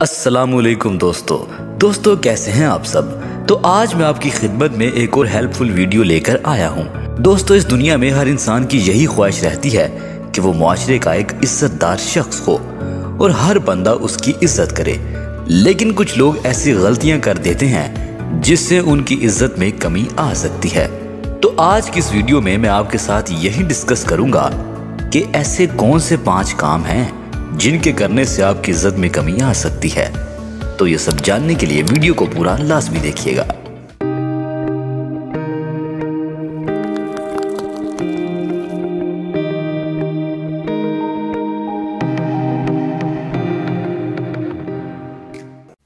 अस्सलामुअलैकुम दोस्तों कैसे हैं आप सब। तो आज मैं आपकी खिदमत में एक और हेल्पफुल वीडियो लेकर आया हूं। दोस्तों, इस दुनिया में हर इंसान की यही ख्वाहिश रहती है कि वो मुआशरे का एक इज्जतदार शख्स हो और हर बंदा उसकी इज्जत करे। लेकिन कुछ लोग ऐसी गलतियां कर देते हैं जिससे उनकी इज्जत में कमी आ सकती है। तो आज की इस वीडियो में मैं आपके साथ यही डिस्कस करूंगा कि ऐसे कौन से 5 काम हैं जिनके करने से आपकी इज्जत में कमी आ सकती है। तो ये सब जानने के लिए वीडियो को पूरा लाजमी देखिएगा।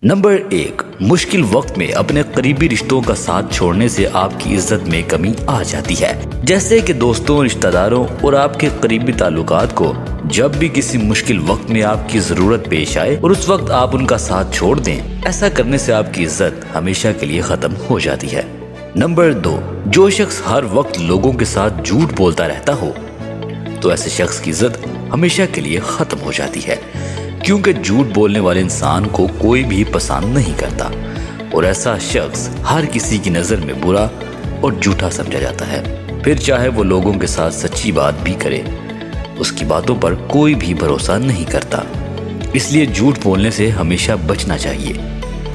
नंबर 1, मुश्किल वक्त में अपने करीबी रिश्तों का साथ छोड़ने से आपकी इज्जत में कमी आ जाती है। जैसे कि दोस्तों, रिश्तेदारों और आपके करीबी ताल्लुकात को जब भी किसी मुश्किल वक्त में आपकी जरूरत पेश आए और उस वक्त आप उनका साथ छोड़ दें, ऐसा करने से आपकी इज्जत हमेशा के लिए खत्म हो जाती है। नंबर 2, जो शख्स हर वक्त लोगों के साथ झूठ बोलता रहता हो तो ऐसे शख्स की इज्जत हमेशा के लिए खत्म हो जाती है, क्योंकि झूठ बोलने वाले इंसान को कोई भी पसंद नहीं करता और ऐसा शख्स हर किसी की नजर में बुरा और झूठा समझा जाता है। फिर चाहे वो लोगों के साथ सच्ची बात भी करे, उसकी बातों पर कोई भी भरोसा नहीं करता। इसलिए झूठ बोलने से हमेशा बचना चाहिए,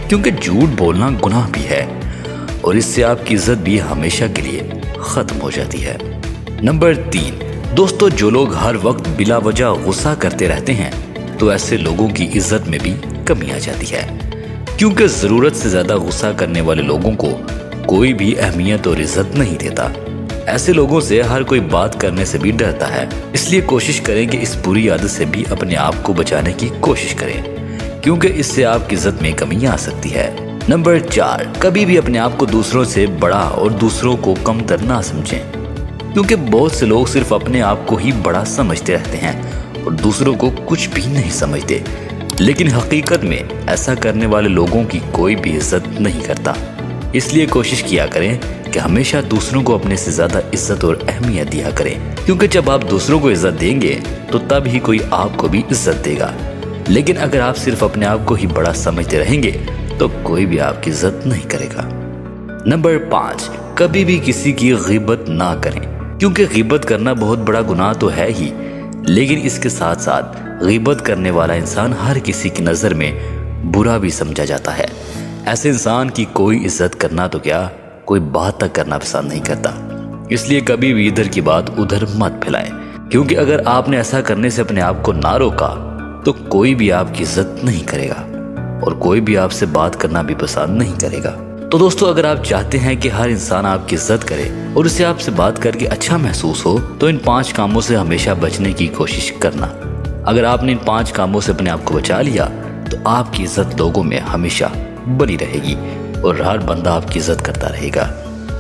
क्योंकि झूठ बोलना गुनाह भी है और इससे आपकी इज्जत भी हमेशा के लिए खत्म हो जाती है। नंबर 3, दोस्तों, जो लोग हर वक्त बिला वजह गुस्सा करते रहते हैं तो ऐसे लोगों की इज्जत में भी कमी आ जाती है, क्योंकि जरूरत से ज्यादा गुस्सा करने वाले लोगों को कोई भी अहमियत और इज्जत नहीं देता। ऐसे लोगों से हर कोई बात करने से भी डरता है। इसलिए कोशिश करें कि इस बुरी आदत से भी अपने आप को बचाने की कोशिश करें, क्योंकि इससे आपकी इज्जत में कमी आ सकती है। नंबर 4, कभी भी अपने आप को दूसरों से बड़ा और दूसरों को कमतर ना समझें, क्योंकि बहुत से लोग सिर्फ अपने आप को ही बड़ा समझते रहते हैं और दूसरों को कुछ भी नहीं समझते। लेकिन हकीकत में ऐसा करने वाले लोगों की कोई भी इज्जत नहीं करता। इसलिए कोशिश किया करें कि हमेशा दूसरों को अपने से ज्यादा इज्जत और अहमियत दिया करें, क्योंकि जब आप दूसरों को इज्जत देंगे तो तब ही कोई आपको भी इज्जत देगा। लेकिन अगर आप सिर्फ अपने आप को ही बड़ा समझते रहेंगे तो कोई भी आपकी इज्जत नहीं करेगा। नंबर 5, कभी भी किसी की गीबत ना करें, क्योंकि गीबत करना बहुत बड़ा गुनाह तो है ही, लेकिन इसके साथ साथ गीबत करने वाला इंसान हर किसी की नजर में बुरा भी समझा जाता है। ऐसे इंसान की कोई इज्जत करना तो क्या, कोई बात तक करना पसंद नहीं करता। इसलिए कभी भी इधर की बात उधर मत फैलाएं, क्योंकि अगर आपने ऐसा करने से अपने आप को ना रोका तो कोई भी आपकी इज्जत नहीं करेगा और कोई भी आपसे बात करना भी पसंद नहीं करेगा। तो दोस्तों, अगर आप चाहते हैं कि हर इंसान आपकी इज्जत करे और उसे आपसे बात करके अच्छा महसूस हो, तो इन 5 कामों से हमेशा बचने की कोशिश करना। अगर आपने इन 5 कामों से अपने आप को बचा लिया तो आपकी इज्जत लोगों में हमेशा बनी रहेगी और हर बंदा आपकी इज्जत करता रहेगा।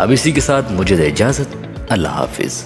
अब इसी के साथ मुझे दे इजाजत। अल्लाह हाफिज।